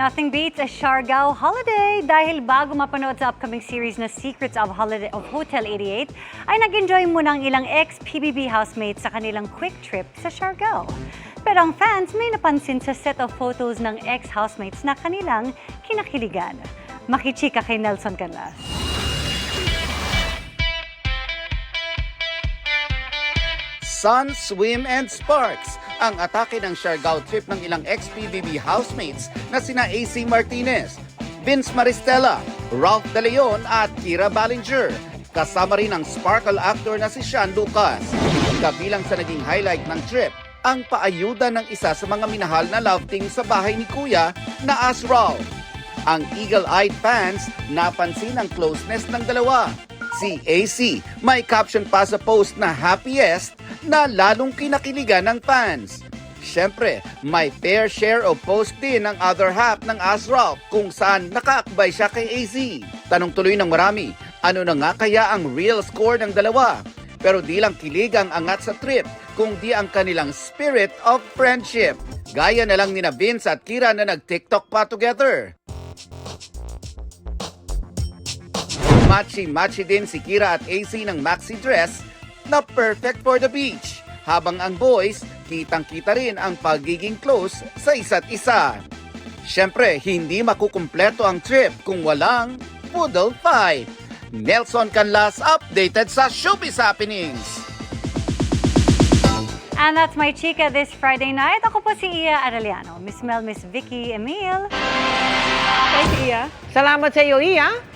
Nothing beats a Siargao holiday dahil bago mapanood sa upcoming series na Secrets of Hotel 88 ay nag-enjoy muna ang ilang ex-PBB housemates sa kanilang quick trip sa Siargao. Pero ang fans may napansin sa set of photos ng ex-housemates na kanilang kinakiligan. Makichika kay Nelson Canlas. Sun, Swim, and Sparks ang atake ng Siargao trip ng ilang ex-PBB housemates na sina AC Martinez, Vince Maristella, Ralph De Leon at Kira Ballinger. Kasama rin ang sparkle actor na si Sean Lucas. Kabilang sa naging highlight ng trip, ang paayuda ng isa sa mga minahal na love team sa bahay ni Kuya na as Ralph. Ang eagle-eyed fans napansin ang closeness ng dalawa. Si AC may caption pa sa post na happiest na lalong kinakiligan ng fans. Siyempre, may fair share of post din ng other half ng Asralph kung saan nakaakbay siya kay AZ. Tanong tuloy ng marami, ano na nga kaya ang real score ng dalawa? Pero di lang kilig ang angat sa trip, kung di ang kanilang spirit of friendship. Gaya na lang nina Vince at Kira na nag-TikTok pa together. Matchy-matchy din si Kira at AC ng maxi dress na perfect for the beach. Habang ang boys, kitang-kita rin ang pagiging close sa isa't isa. Siyempre, hindi makukumpleto ang trip kung walang poodle fight. Nelson Canlas updated sa Showbiz Happenings. And that's my chika this Friday night. Ako po si Iya Arellano. Miss Mel, Miss Vicky Emil. Thank you, Iya. Salamat sa iyo, Iya.